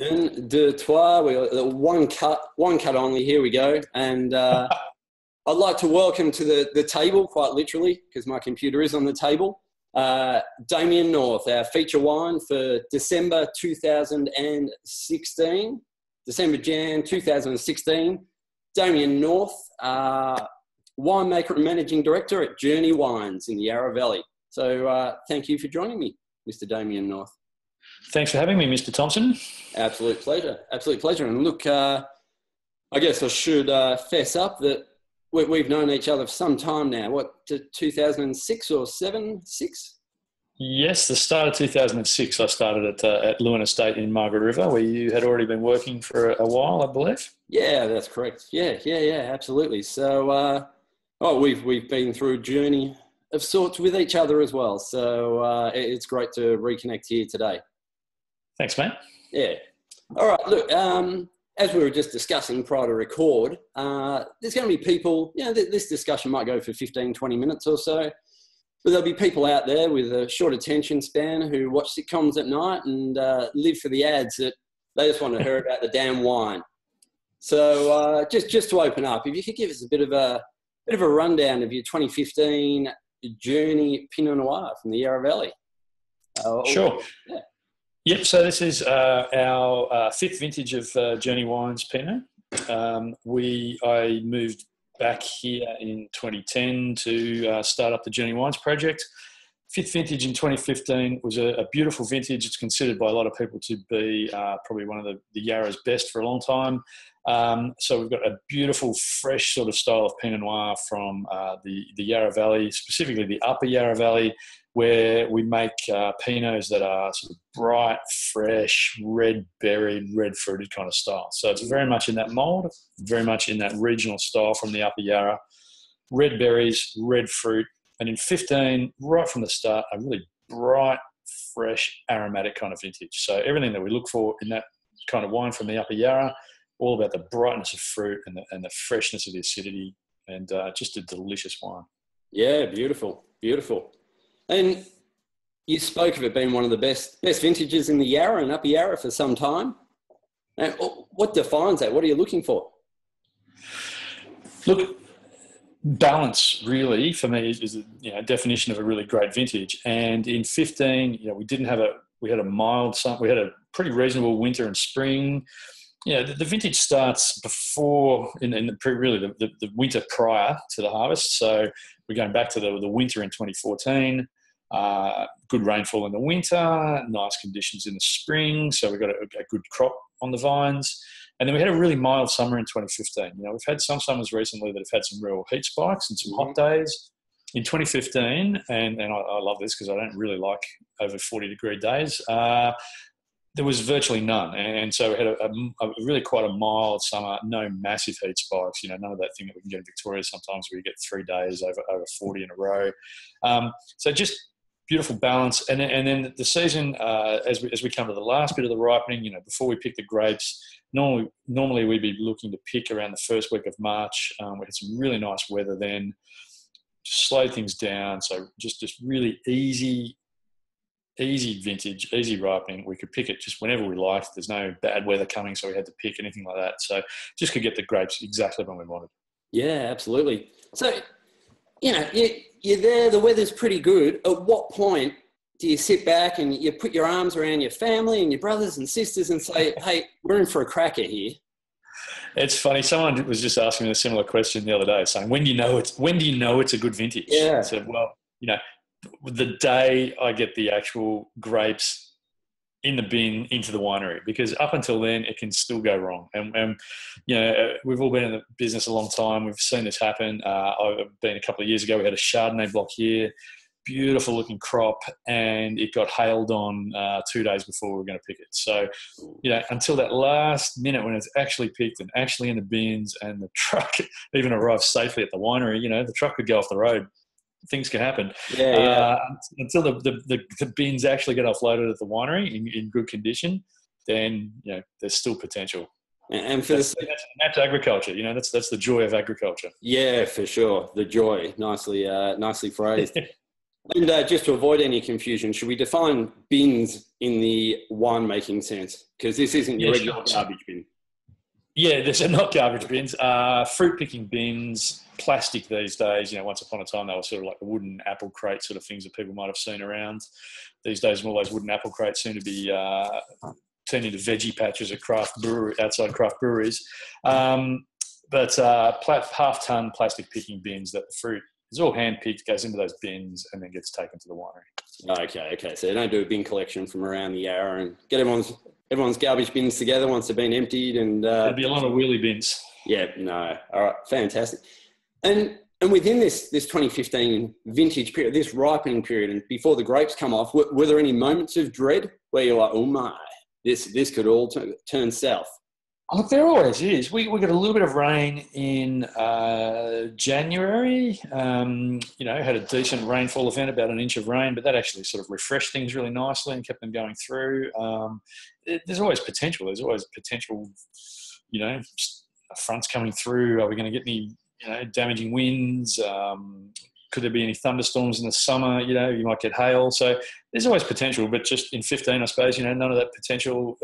Un, deux, trois. We got one cut only. Here we go. And I'd like to welcome to the table, quite literally, because my computer is on the table, Damian North, our feature wine for December 2016, Jan 2016. Damian North, winemaker and managing director at Journey Wines in the Yarra Valley. So thank you for joining me, Mr. Damian North. Thanks for having me, Mr. Thompson. Absolute pleasure. Absolute pleasure. And look, I guess I should fess up that we've known each other for some time now. What, 2006 or 6? Yes, the start of 2006, I started at Lewin Estate in Margaret River, where you had already been working for a while, I believe. Yeah, that's correct. Yeah, absolutely. So, we've been through a journey of sorts with each other as well. So it's great to reconnect here today. Thanks, mate. Yeah. All right. Look, as we were just discussing prior to record, there's going to be people, this discussion might go for 15, 20 minutes or so, but there'll be people out there with a short attention span who watch sitcoms at night and live for the ads that they just want to hear about the damn wine. So just to open up, if you could give us a bit of a rundown of your 2015 Journey Pinot Noir from the Yarra Valley. Sure. Yeah. Yep, so this is our fifth vintage of Journey Wines Pinot. I moved back here in 2010 to start up the Journey Wines project. Fifth vintage in 2015 was a beautiful vintage. It's considered by a lot of people to be probably one of the Yarra's best for a long time. So we've got a beautiful, fresh sort of style of Pinot Noir from the Yarra Valley, specifically the upper Yarra Valley, where we make Pinots that are sort of bright, fresh, red-berried, red-fruited kind of style. So it's very much in that mould, very much in that regional style from the upper Yarra. Red berries, red fruit, and in 15, right from the start, a really bright, fresh, aromatic kind of vintage. So everything that we look for in that kind of wine from the upper Yarra, all about the brightness of fruit and the freshness of the acidity, and just a delicious wine. Yeah, beautiful, beautiful. And you spoke of it being one of the best vintages in the Yarra and upper Yarra for some time. And what defines that? What are you looking for? Look, balance really for me is a definition of a really great vintage. And in 15, we had a mild summer, we had a pretty reasonable winter and spring. The vintage starts before the winter prior to the harvest. So we're going back to the winter in 2014. Good rainfall in the winter, nice conditions in the spring. So we got a good crop on the vines. And then we had a really mild summer in 2015. We've had some summers recently that have had some real heat spikes and some hot days. In 2015, and I love this because I don't really like over 40-degree days, there was virtually none. And so we had a really quite a mild summer, no massive heat spikes, none of that thing that we can get in Victoria sometimes where you get 3 days over 40 in a row. So just beautiful balance. And then the season, as we come to the last bit of the ripening, before we pick the grapes, normally we'd be looking to pick around the first week of March. We had some really nice weather then, just slowed things down. So just really easy vintage, easy ripening. We could pick it just whenever we liked. There's no bad weather coming, so we had to pick anything like that. So just could get the grapes exactly when we wanted. Yeah, absolutely. So, you're there, the weather's pretty good. At what point do you sit back and you put your arms around your family and your brothers and sisters and say, hey, we're in for a cracker here? It's funny. Someone was just asking me a similar question the other day, saying, when do you know it's a good vintage? Yeah. I said, well, the day I get the actual grapes in the bin into the winery, because up until then it can still go wrong. And we've all been in the business a long time. We've seen this happen. I've been a couple of years ago. We had a Chardonnay block here, beautiful looking crop, and it got hailed on 2 days before we were going to pick it. So, until that last minute when it's actually picked and actually in the bins and the truck even arrives safely at the winery, the truck could go off the road. Things can happen. Yeah. Until the bins actually get offloaded at the winery in good condition, then there's still potential. And that's agriculture. That's the joy of agriculture. Yeah, for sure. The joy, nicely phrased. And just to avoid any confusion, should we define bins in the winemaking sense? Because this isn't your regular garbage bin. Yeah, they're not garbage bins. Fruit picking bins, plastic these days. Once upon a time they were sort of like the wooden apple crate sort of things that people might have seen around. These days, all those wooden apple crates seem to be turned into veggie patches at outside craft breweries. But half-ton plastic picking bins that the fruit is all hand-picked, goes into those bins and then gets taken to the winery. Okay. So they don't do a bin collection from around the Yarra and get everyone's garbage bins together once they've been emptied. And there'd be a lot of wheelie bins. Yeah, no. All right, fantastic. And within this 2015 vintage period, this ripening period, and before the grapes come off, were there any moments of dread where you're like, oh my, this could all turn south? Look, there always is. We got a little bit of rain in January. Had a decent rainfall event, about an inch of rain, but that actually sort of refreshed things really nicely and kept them going through. There's always potential. There's always potential, fronts coming through. Are we going to get any, damaging winds? Could there be any thunderstorms in the summer? You might get hail. So there's always potential, but just in 15, I suppose, none of that potential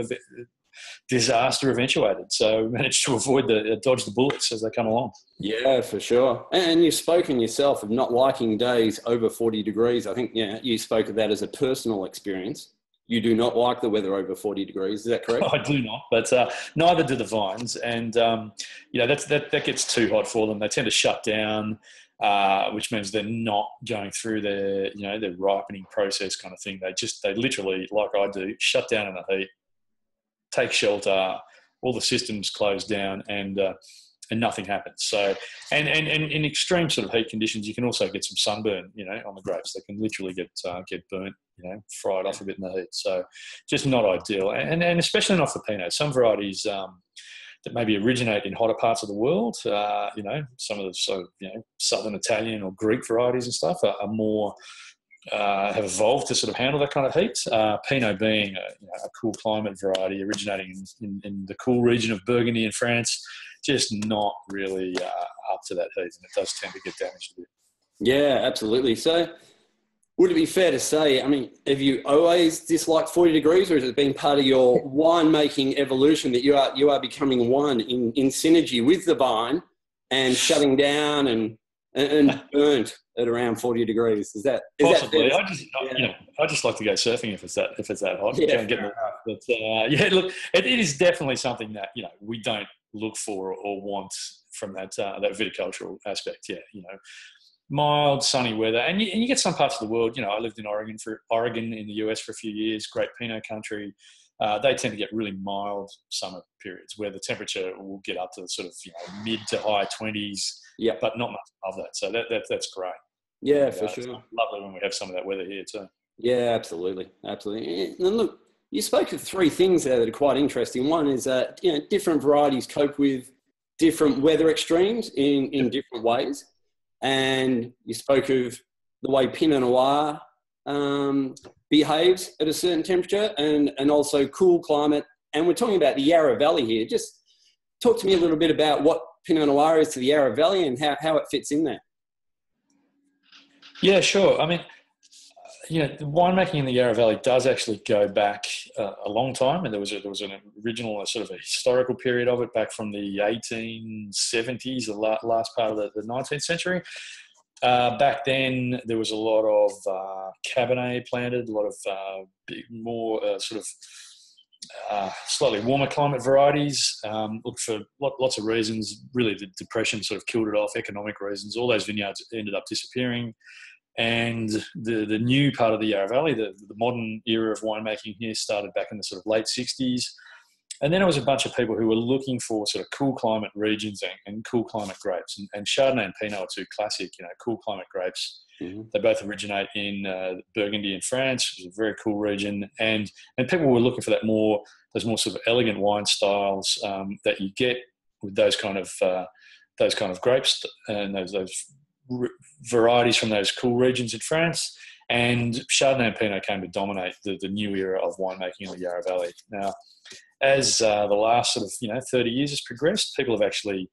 disaster eventuated. So we managed to dodge the bullets as they come along. Yeah, for sure. And you've spoken yourself of not liking days over 40 degrees. I think, you spoke of that as a personal experience. You do not like the weather over 40 degrees. Is that correct? I do not, but neither do the vines. And, that gets too hot for them. They tend to shut down, which means they're not going through their ripening process kind of thing. They literally, like I do, shut down in the heat, take shelter, all the systems close down, and nothing happens. So, and in extreme sort of heat conditions, you can also get some sunburn, on the grapes. They can literally get burnt, fried off a bit in the heat. So, just not ideal, and especially not for Pinot. Some varieties that maybe originate in hotter parts of the world, some of the sort of southern Italian or Greek varieties and stuff are more. Have evolved to sort of handle that kind of heat. Pinot being a cool climate variety originating in the cool region of Burgundy in France, just not really up to that heat, and it does tend to get damaged a bit. Yeah, absolutely. So would it be fair to say, have you always disliked 40 degrees, or has it been part of your winemaking evolution that you are becoming one in synergy with the vine and shutting down and burnt at around 40 degrees? Is that possibly? I just like to go surfing if it's that hot. Yeah, but look, it is definitely something that we don't look for or want from that viticultural aspect. Yeah, mild, sunny weather, and you get some parts of the world. I lived in Oregon in the US for a few years. Great Pinot country. They tend to get really mild summer periods where the temperature will get up to sort of mid to high 20s. Yeah, but not much above that. So that's great. Yeah, for sure. It's lovely when we have some of that weather here too. Yeah, absolutely. And look, you spoke of three things there that are quite interesting. One is that different varieties cope with different weather extremes in different ways, and you spoke of the way Pinot Noir behaves at a certain temperature and also cool climate. And we're talking about the Yarra Valley here. Just talk to me a little bit about what Pinot Noir is to the Yarra Valley and how it fits in there. Yeah, sure. The winemaking in the Yarra Valley does actually go back a long time, and there was an original sort of a historical period of it back from the 1870s, the last part of the 19th century. Back then, there was a lot of Cabernet planted, a lot of more sort of slightly warmer climate varieties. Look, for lots of reasons. Really, the Depression sort of killed it off, economic reasons. All those vineyards ended up disappearing. And the new part of the Yarra Valley, the modern era of winemaking here, started back in the sort of late 60s. And then it was a bunch of people who were looking for sort of cool climate regions and cool climate grapes. And Chardonnay and Pinot are two classic, cool climate grapes. Mm-hmm. They both originate in Burgundy in France, which is a very cool region. And people were looking for those more sort of elegant wine styles that you get with those kind of grapes and those varieties from those cool regions in France. And Chardonnay and Pinot came to dominate the new era of winemaking in the Yarra Valley. Now, as the last sort of 30 years has progressed, people have actually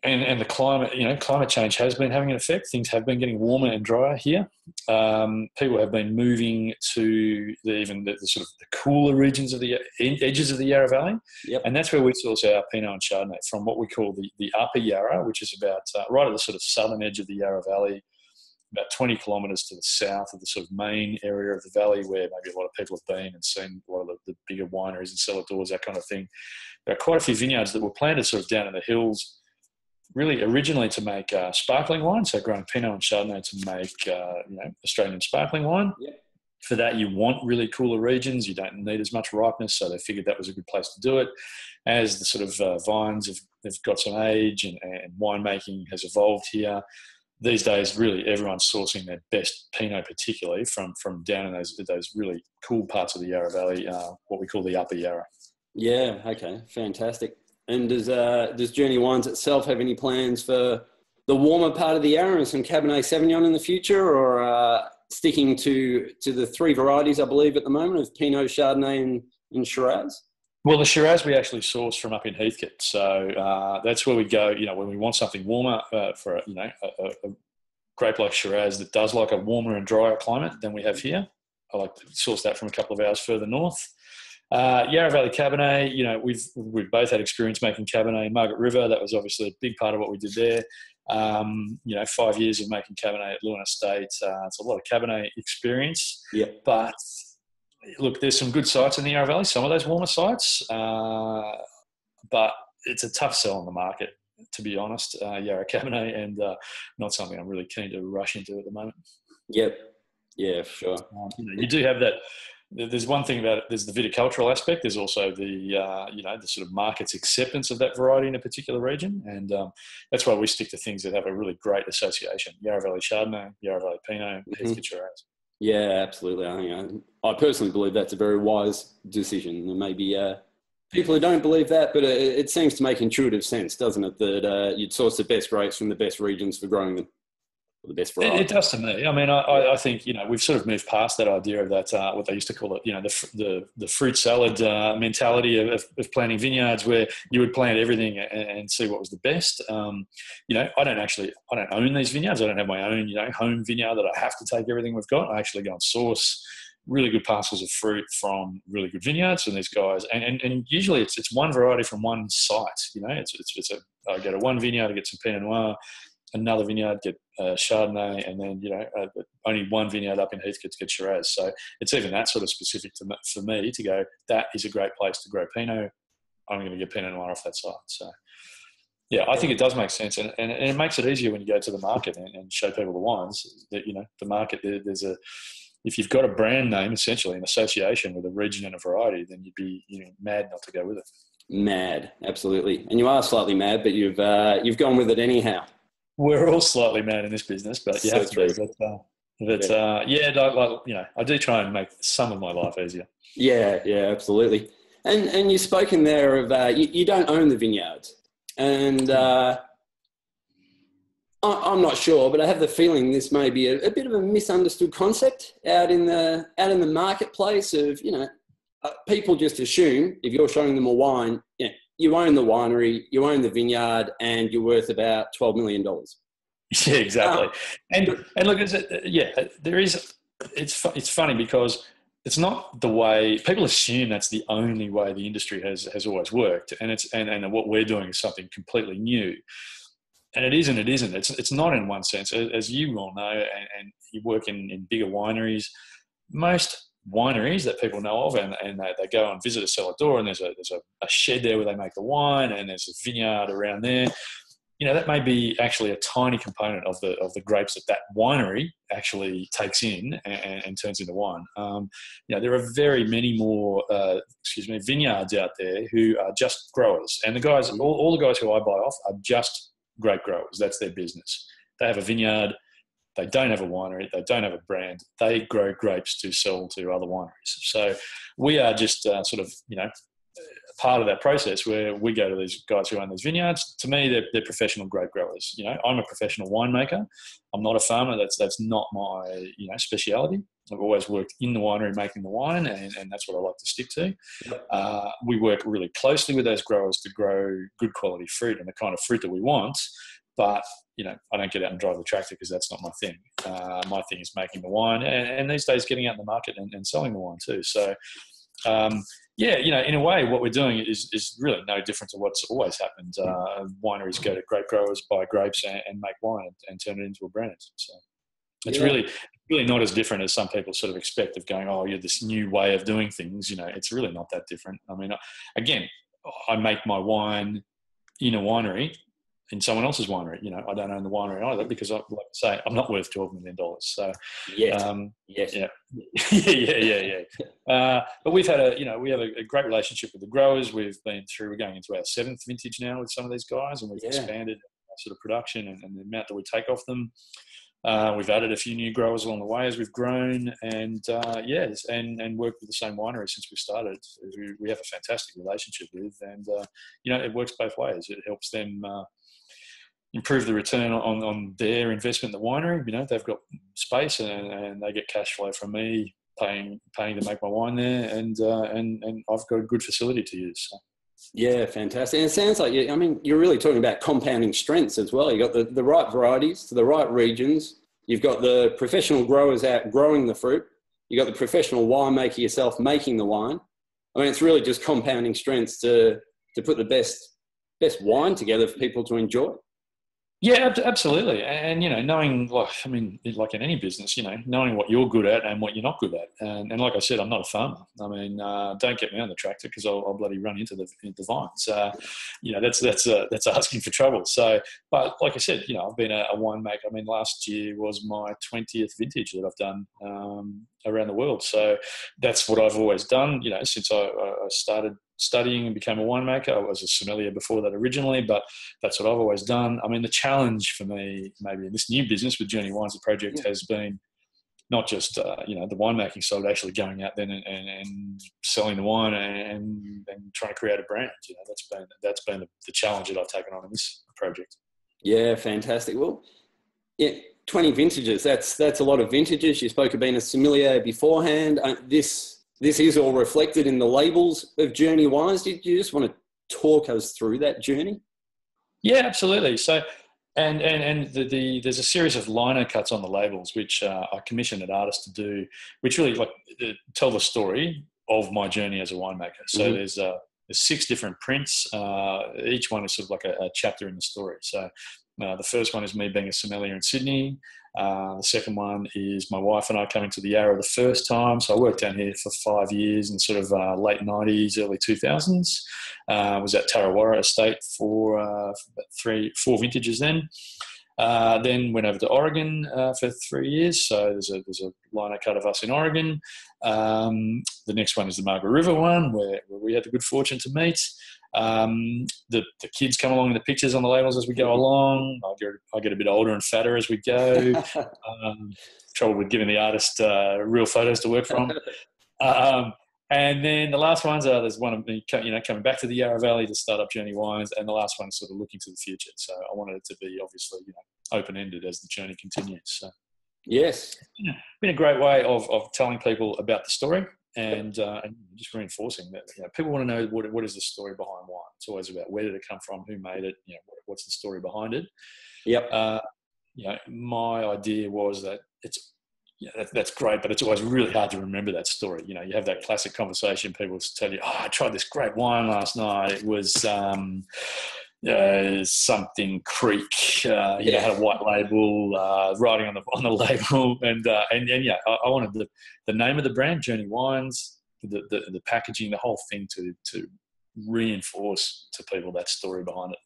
And the climate, climate change has been having an effect. Things have been getting warmer and drier here. People have been moving to even the sort of the cooler regions of the edges of the Yarra Valley. Yep. And that's where we source our Pinot and Chardonnay from, what we call the Upper Yarra, which is about right at the sort of southern edge of the Yarra Valley, about 20 kilometres to the south of the sort of main area of the valley where maybe a lot of people have been and seen a lot of the bigger wineries and cellar doors, that kind of thing. There are quite a few vineyards that were planted sort of down in the hills, really originally to make sparkling wine, so growing Pinot and Chardonnay to make Australian sparkling wine. Yep. For that, you want really cooler regions. You don't need as much ripeness, so they figured that was a good place to do it. As the sort of vines have got some age and winemaking has evolved here, these days really everyone's sourcing their best Pinot, particularly from down in those really cool parts of the Yarra Valley, what we call the Upper Yarra. Yeah, okay, fantastic. And does Journey Wines itself have any plans for the warmer part of the Yarra and some Cabernet Sauvignon in the future, or sticking to the three varieties, I believe, at the moment of Pinot, Chardonnay and Shiraz? Well, the Shiraz we actually source from up in Heathcote. So that's where we go, when we want something warmer for a grape like Shiraz that does like a warmer and drier climate than we have here. I like to source that from a couple of hours further north. Yarra Valley Cabernet, we've both had experience making Cabernet in Margaret River. That was obviously a big part of what we did there. 5 years of making Cabernet at Lewin Estate. It's a lot of Cabernet experience. Yeah. But look, there's some good sites in the Yarra Valley, some of those warmer sites, but it's a tough sell on the market, to be honest, Yarra Cabernet, and not something I'm really keen to rush into at the moment. Yep. Yeah, sure. You do have that. There's one thing about it. There's the viticultural aspect. There's also the the sort of market's acceptance of that variety in a particular region, and that's why we stick to things that have a really great association. Yarra Valley Chardonnay, Yarra Valley Pinot, Heathcote Shiraz. Yeah, absolutely. I personally believe that's a very wise decision. There may be people who don't believe that, but it seems to make intuitive sense, doesn't it? That you'd source the best grapes from the best regions for growing them. The best variety. It does to me. I mean, I think we've sort of moved past that idea of that what they used to call it, the fruit salad mentality of planting vineyards, where you would plant everything and see what was the best. I don't own these vineyards. I don't have my own home vineyard that I have to take everything we've got. I actually go and source really good parcels of fruit from really good vineyards from these guys, and usually it's one variety from one site. I go to one vineyard to get some Pinot Noir, another vineyard get Chardonnay, and then only one vineyard up in Heathcote to get Shiraz. So it's even that sort of specific for me to go, that is a great place to grow Pinot. I'm going to get Pinot Noir off that site. So yeah, I think it does make sense, and it makes it easier when you go to the market and show people the wines that the market. If you've got a brand name, essentially an association with a region and a variety, then you'd be mad not to go with it. Mad, absolutely, and you are slightly mad, but you've gone with it anyhow. We're all slightly mad in this business, but you have to be. I do try and make some of my life easier. Yeah, absolutely. And you've spoken there of you don't own the vineyards, and I'm not sure, but I have the feeling this may be a bit of a misunderstood concept out in the marketplace of people just assume if you're showing them a wine, you own the winery, you own the vineyard, and you're worth about $12 million. Yeah, exactly. And look, there is. It's funny because it's not the way people assume that's the only way the industry has always worked, and what we're doing is something completely new. And it isn't. It's not in one sense, as you all know, and you work in bigger wineries. Most wineries that people know of, and they go and visit a cellar door, and there's a shed there where they make the wine, and there's a vineyard around there. That may be actually a tiny component of the grapes that winery actually takes in and turns into wine. There are very many more vineyards out there who are just growers, and the guys, all the guys who I buy off are just grape growers. That's their business. They have a vineyard. They don't have a winery. They don't have a brand. They grow grapes to sell to other wineries. So we are just part of that process where we go to these guys who own these vineyards. To me, they're professional grape growers. I'm a professional winemaker. I'm not a farmer. That's not my speciality. I've always worked in the winery making the wine, and that's what I like to stick to. Yep. We work really closely with those growers to grow good quality fruit and the kind of fruit that we want. But, I don't get out and drive the tractor because that's not my thing. My thing is making the wine and these days getting out in the market and selling the wine too. So, in a way, what we're doing is really no different to what's always happened. Wineries go to grape growers, buy grapes and make wine and turn it into a brand. So it's really not as different as some people sort of expect of going, oh, you're this new way of doing things. It's really not that different. I mean, again, I make my wine in a winery, in someone else's winery. I don't own the winery either because, like I say, I'm not worth $12 million. So, yes. Yeah. But we've had we have a great relationship with the growers. We're going into our 7th vintage now with some of these guys, and we've expanded our sort of production and the amount that we take off them. We've added a few new growers along the way as we've grown, and worked with the same winery since we started. We have a fantastic relationship with, and it works both ways. It helps them improve the return on their investment in the winery. They've got space and they get cash flow from me paying to make my wine there, and I've got a good facility to use. So. Yeah, fantastic. And it sounds like you're really talking about compounding strengths as well. You've got the right varieties to the right regions. You've got the professional growers out growing the fruit. You've got the professional winemaker yourself making the wine. It's really just compounding strengths to put the best wine together for people to enjoy. Yeah, absolutely. And, knowing, like in any business, knowing what you're good at and what you're not good at. And like I said, I'm not a farmer. Don't get me on the tractor because I'll bloody run into the vines. That's asking for trouble. So, but like I said, I've been a winemaker. Last year was my 20th vintage that I've done around the world. So that's what I've always done, since I started studying and became a winemaker. I was a sommelier before that originally, but that's what I've always done. The challenge for me, maybe in this new business with Journey Wines, the project has been not just, the winemaking side, actually going out then and selling the wine and trying to create a brand. That's been the challenge that I've taken on in this project. Yeah, fantastic. Well, 20 vintages, that's a lot of vintages. You spoke of being a sommelier beforehand. This is all reflected in the labels of Journey Wines. Did you just want to talk us through that journey? Yeah, absolutely. So, and there's a series of lino cuts on the labels, which I commissioned an artist to do, which really tell the story of my journey as a winemaker. So there's 6 different prints. Each one is sort of like a chapter in the story. So the first one is me being a sommelier in Sydney. The second one is my wife and I coming to the Yarra the first time. So I worked down here for 5 years in sort of late 90s, early 2000s. Was at Tarawara Estate for about 4 vintages then. Then went over to Oregon for 3 years. So there's a lino cut of us in Oregon. The next one is the Margaret River one, where we had the good fortune to meet. The kids come along in the pictures on the labels as we go along. I get a bit older and fatter as we go. Trouble with giving the artist real photos to work from. And then the last ones are, there's one of me, coming back to the Yarra Valley to start up Journey Wines, and the last one is sort of looking to the future. So I wanted it to be obviously, open-ended as the journey continues. So yes, it's been a great way of telling people about the story and just reinforcing that. People want to know what is the story behind wine. It's always about where did it come from, who made it, what's the story behind it. Yep. My idea was that that's great, but it's always really hard to remember that story. You have that classic conversation. People tell you, I tried this great wine last night. It was something Creek, had a white label, writing on the label. And I wanted the name of the brand, Journey Wines, the packaging, the whole thing to reinforce to people that story behind it.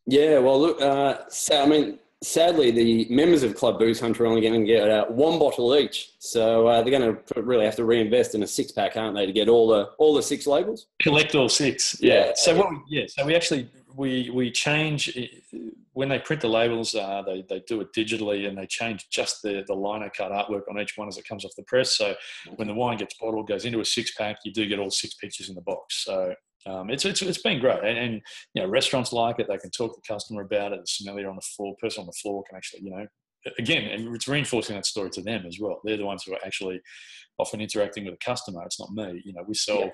Yeah, well, look, sadly, the members of Club Booze Hunter are only going to get 1 bottle each. So they're going to really have to reinvest in a 6-pack, aren't they, to get all the 6 labels? Collect all 6. Yeah. So we actually we change when they print the labels. They do it digitally, and they change just the lino cut artwork on each one as it comes off the press. So when the wine gets bottled, goes into a 6-pack, you do get all 6 pictures in the box. So it's been great, and restaurants like it. They can talk to the customer about it. The sommelier on the floor, person on the floor can actually again, and it's reinforcing that story to them as well. They're the ones who are actually often interacting with a customer. It's not me. We sell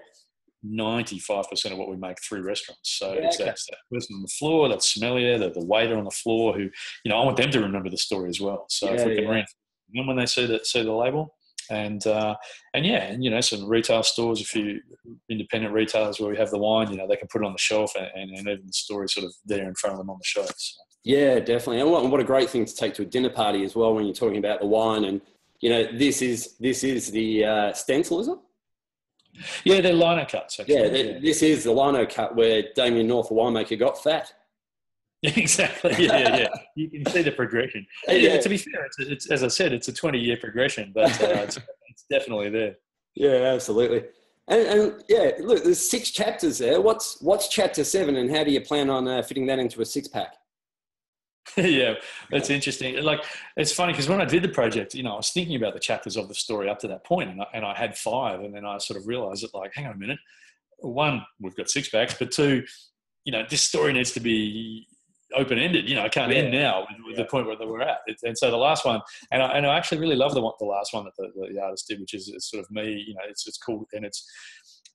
95% of what we make through restaurants. So it's that person on the floor, that sommelier, the waiter on the floor who, I want them to remember the story as well. So if we can reinforce them when they see the label. And some retail stores, a few independent retailers where we have the wine, they can put it on the shelf and even the story sort of there in front of them on the shelf. So. Yeah, definitely. And what a great thing to take to a dinner party as well when you're talking about the wine. And, this is the stencil, is it? Yeah, they're lino cuts, actually. This is the lino cut where Damian North, the winemaker, got fat. Exactly. Yeah. You can see the progression. Yeah. To be fair, it's as I said, it's a 20-year progression, but it's definitely there. Yeah, absolutely. And look, there's 6 chapters there. What's chapter 7, and how do you plan on fitting that into a 6-pack? Yeah, that's interesting. Like, it's funny because when I did the project, I was thinking about the chapters of the story up to that point, and I had 5, and then I sort of realised that, like, hang on a minute. 1, we've got 6 packs, but 2, this story needs to be open-ended. It can't end now with the point where we're at. And so the last one, and I actually really love the last one that the artist did, which is sort of me. It's cool, and it's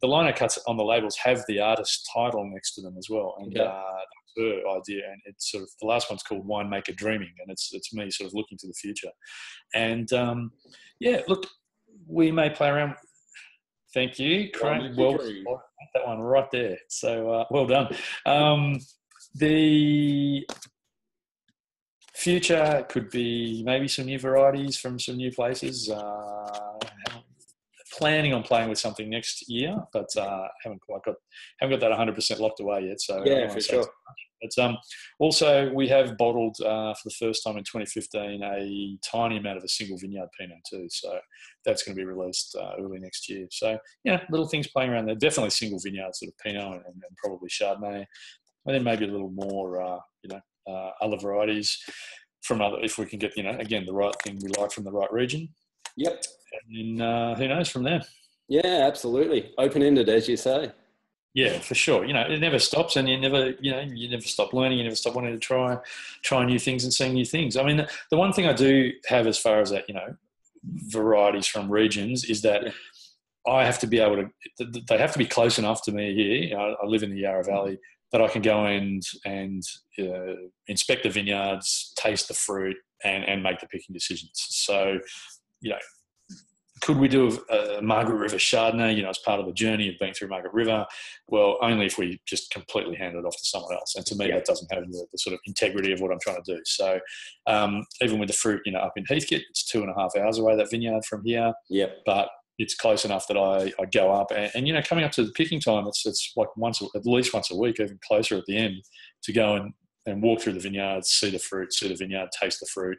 the lino cuts on the labels have the artist's title next to them as well, and that's her idea. And it's sort of the last one's called Winemaker Dreaming, and it's me sort of looking to the future. And look, we may play around. Thank you, Craig. Well, that one right there. So well done. The future could be maybe some new varieties from some new places. Planning on playing with something next year, but haven't got that 100% locked away yet. So for sure. But also we have bottled for the first time in 2015 a tiny amount of a single vineyard Pinot too. So that's going to be released early next year. So little things playing around there. Definitely single vineyard sort of Pinot and probably Chardonnay. And then maybe a little more, other varieties from other, if we can get, again, the right thing we like from the right region. Yep. And then who knows from there? Yeah, absolutely. Open-ended, as you say. Yeah, for sure. It never stops, and you never stop learning. You never stop wanting to try new things and seeing new things. I mean, the one thing I do have as far as that, varieties from regions is that I have to be able to, they have to be close enough to me here. I live in the Yarra Valley, that I can go and inspect the vineyards, taste the fruit, and make the picking decisions. So, could we do a Margaret River Chardonnay, as part of the journey of being through Margaret River? Well, only if we just completely hand it off to someone else. And to me, that doesn't have the sort of integrity of what I'm trying to do. So even with the fruit, up in Heathcote, it's 2.5 hours away, that vineyard from here. Yeah. But it's close enough that I go up and coming up to the picking time, it's like at least once a week, even closer at the end, to go and walk through the vineyards, see the fruit, see the vineyard, taste the fruit,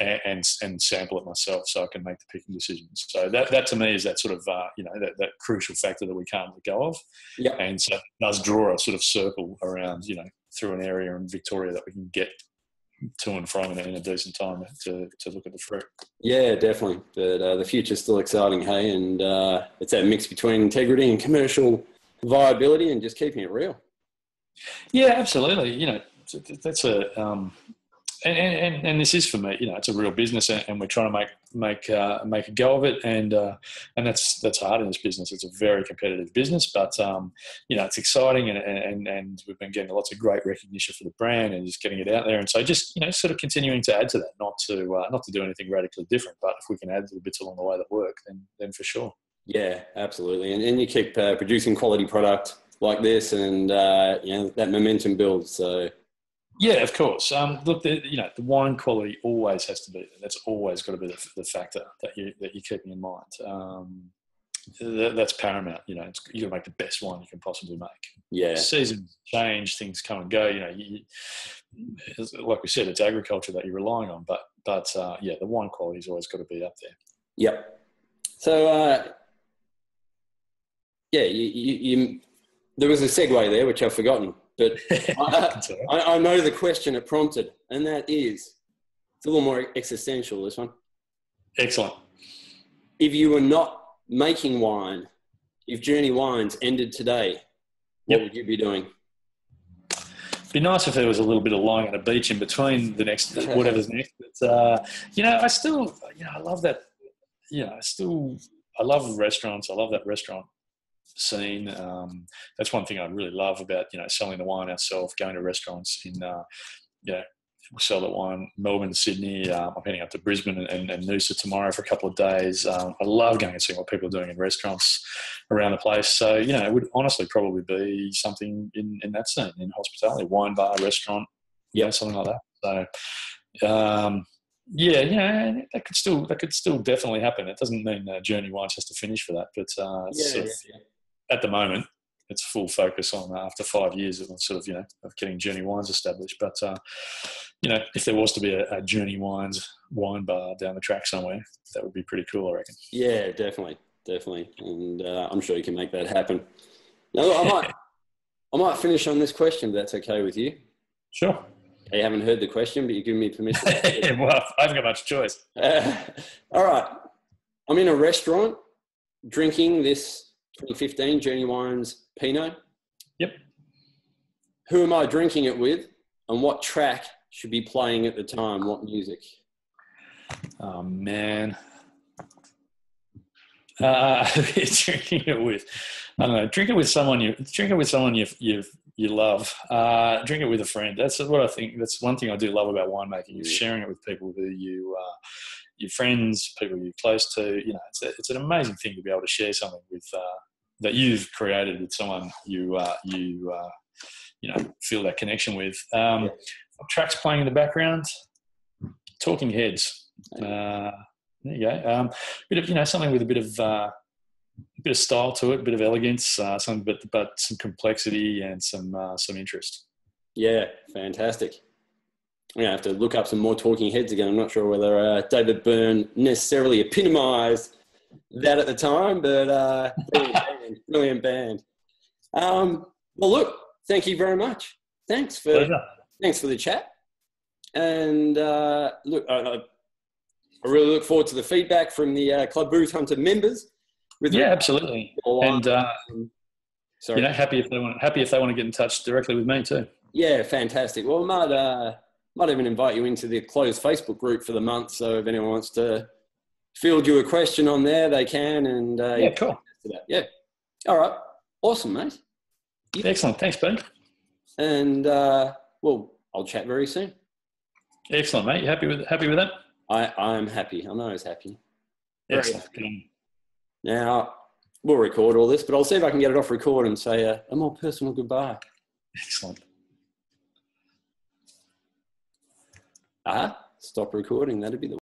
and sample it myself so I can make the picking decisions. So that to me is that sort of, that crucial factor that we can't let go of. Yeah. And so it does draw a sort of circle around, through an area in Victoria that we can get to and from in a decent time to look at the fruit. Yeah, definitely. But the future's still exciting, hey? And it's that mix between integrity and commercial viability and just keeping it real. Yeah, absolutely. That's a and this is for me. It's a real business, and we're trying to make a go of it, and that's hard in this business. It's a very competitive business, but it's exciting, and we've been getting lots of great recognition for the brand, and just getting it out there. And so just sort of continuing to add to that, not to do anything radically different, but if we can add little bits along the way that work, then for sure. Yeah, absolutely, and you keep producing quality product like this, and that momentum builds. So. Yeah, of course. Look, the wine quality always has to be there. That's always got to be the factor that you're keeping in mind. That's paramount. You got to make the best wine you can possibly make. Yeah. Seasons change, things come and go. Like we said, it's agriculture that you're relying on. But the wine quality's always got to be up there. Yep. So there was a segue there which I've forgotten. But I know the question it prompted, and that is, it's a little more existential, this one. Excellent. If you were not making wine, if Journey Wines ended today, what would you be doing? Be nice if there was a little bit of lying on a beach in between the next whatever's next. But I still, I love that. I love restaurants. I love that restaurant scene. That's one thing I really love about selling the wine ourselves. Going to restaurants in we sell that wine Melbourne, Sydney. I'm heading up to Brisbane and Noosa tomorrow for a couple of days. I love going and seeing what people are doing in restaurants around the place. So it would honestly probably be something in that scene, in hospitality, wine bar, restaurant, something like that. So that could still definitely happen. It doesn't mean Journey Wines has to finish for that, but at the moment, it's full focus on after 5 years of sort of of getting Journey Wines established. But if there was to be a Journey Wines wine bar down the track somewhere, that would be pretty cool, I reckon. Yeah, definitely, and I'm sure you can make that happen. Now, I might finish on this question, if that's okay with you. Sure. You haven't heard the question, but you're giving me permission. Well, I haven't got much choice. All right. I'm in a restaurant drinking this 2015 Journey Wines Pinot. Yep. Who am I drinking it with, and what track should be playing at the time? What music? Oh, man. Drinking it with, I don't know. Drink it with someone you love. Drink it with a friend. That's what I think. That's one thing I do love about winemaking is sharing it with people who your friends, people you're close to. It's an amazing thing to be able to share something with that you've created with someone you feel that connection with. Tracks playing in the background. Talking Heads. There you go. Bit of something with a bit of style to it, a bit of elegance, but some complexity and some interest. Yeah, fantastic. I'm going to have to look up some more Talking Heads again. I'm not sure whether David Byrne necessarily epitomised that at the time, but brilliant band. Well, look, thank you very much. Thanks for the chat. And look, I really look forward to the feedback from the Club Booth Hunter members. Absolutely. And happy if they want to get in touch directly with me too. Yeah, fantastic. Well, might even invite you into the closed Facebook group for the month. So if anyone wants to field you a question on there, they can. And cool. Yeah. All right. Awesome, mate. Excellent. Thanks, Ben. And I'll chat very soon. Excellent, mate. You happy with that? I'm happy. I know he's happy. Excellent. Now, we'll record all this, but I'll see if I can get it off record and say a more personal goodbye. Excellent. Stop recording. That'd be the